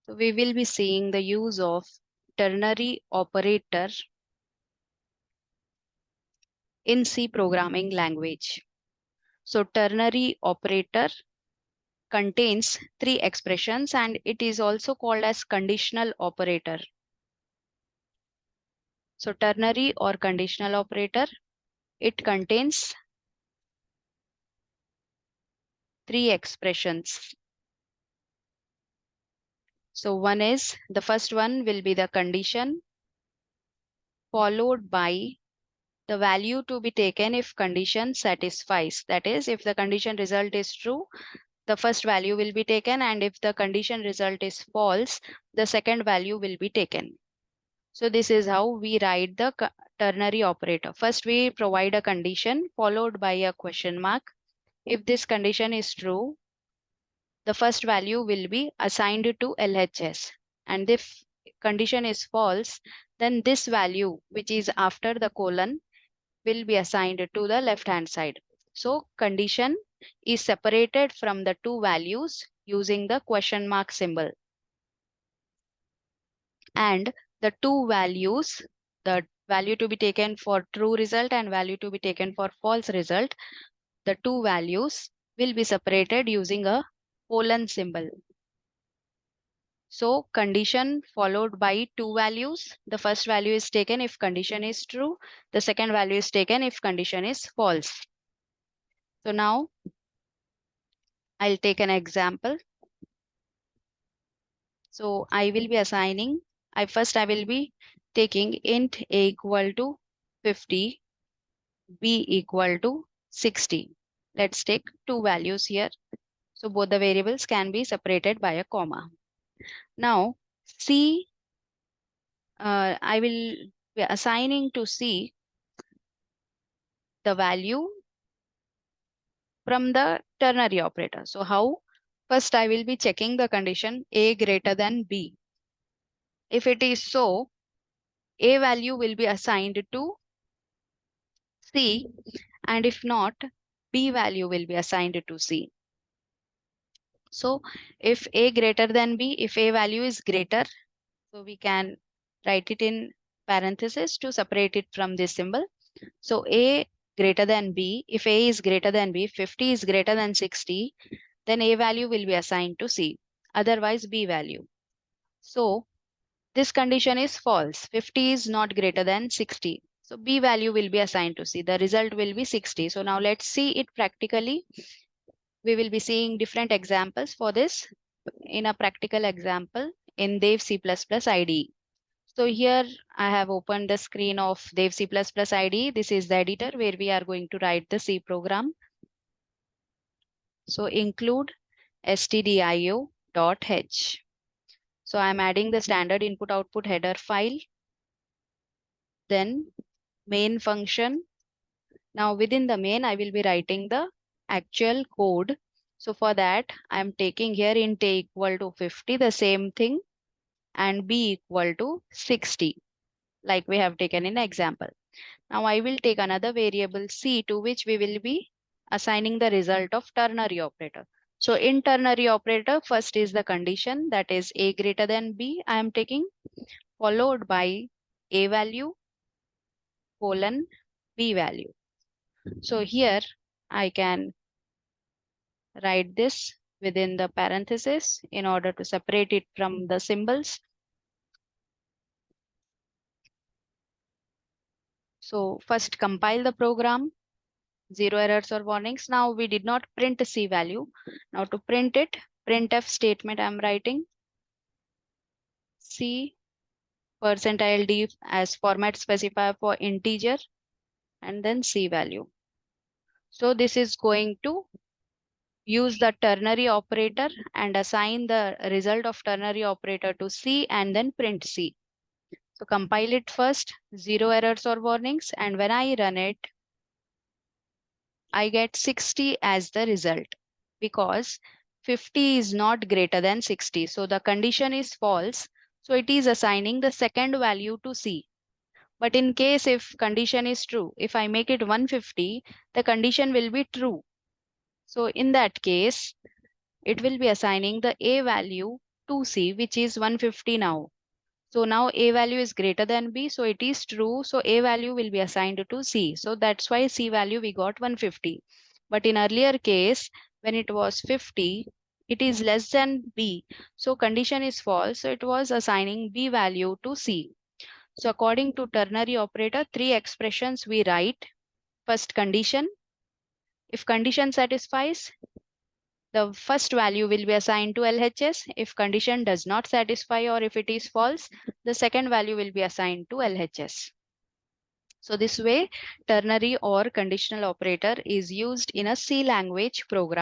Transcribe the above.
So we will be seeing the use of ternary operator in C programming language. So ternary operator contains three expressions and it is also called as conditional operator. So ternary or conditional operator, it contains three expressions. So the first one will be the condition followed by the value to be taken if condition satisfies. That is, if the condition result is true, the first value will be taken, and if the condition result is false, the second value will be taken. So this is how we write the ternary operator. First, we provide a condition followed by a question mark. If this condition is true, the first value will be assigned to LHS. And if condition is false, then this value, which is after the colon, will be assigned to the left hand side. So condition is separated from the two values using the question mark symbol. And the two values, the value to be taken for true result and value to be taken for false result, the two values will be separated using a colon symbol. So condition followed by two values. The first value is taken if condition is true. The second value is taken if condition is false. So now I'll take an example. So I will be assigning, I will be taking int a equal to 50, b equal to 60. Let's take two values here. So both the variables can be separated by a comma. Now C, I will be assigning to C the value from the ternary operator. So how? First, I will be checking the condition a greater than b. If it is so, a value will be assigned to C, and if not, b value will be assigned to C. So if a greater than b, if a value is greater, so we can write it in parenthesis to separate it from this symbol. So a greater than b, if a is greater than b, 50 is greater than 60, then a value will be assigned to C, otherwise b value. So this condition is false. 50 is not greater than 60. So b value will be assigned to C. The result will be 60. So now let's see it practically. We will be seeing different examples for this in a practical example in Dev C++ IDE. So here I have opened the screen of Dev C++ IDE. This is the editor where we are going to write the C program. So include stdio.h. So I'm adding the standard input output header file. Then main function. Now within the main, I will be writing the actual code. So for that, I'm taking here int a equal to 50, the same thing, and b equal to 60, like we have taken in example. Now I will take another variable c to which we will be assigning the result of ternary operator. So in ternary operator, first is the condition, that is a greater than b I am taking, followed by a value colon b value. So here I can write this within the parenthesis in order to separate it from the symbols. So first compile the program, zero errors or warnings. Now we did not print C value. Now to print it, printf statement I'm writing C %d as format specifier for integer and then C value. So this is going to use the ternary operator and assign the result of ternary operator to C and then print C. So compile it first, zero errors or warnings, and when I run it, I get 60 as the result because 50 is not greater than 60. So the condition is false. So it is assigning the second value to C. But in case if condition is true, if I make it 150, the condition will be true. So in that case, it will be assigning the A value to C, which is 150 now. So now A value is greater than B, so it is true. So A value will be assigned to C. So that's why C value we got 150. But in earlier case, when it was 50, it is less than B. So condition is false. So it was assigning B value to C. So according to ternary operator, three expressions we write. First condition. If condition satisfies, the first value will be assigned to LHS. If condition does not satisfy or if it is false, the second value will be assigned to LHS. So this way, ternary or conditional operator is used in a C language program.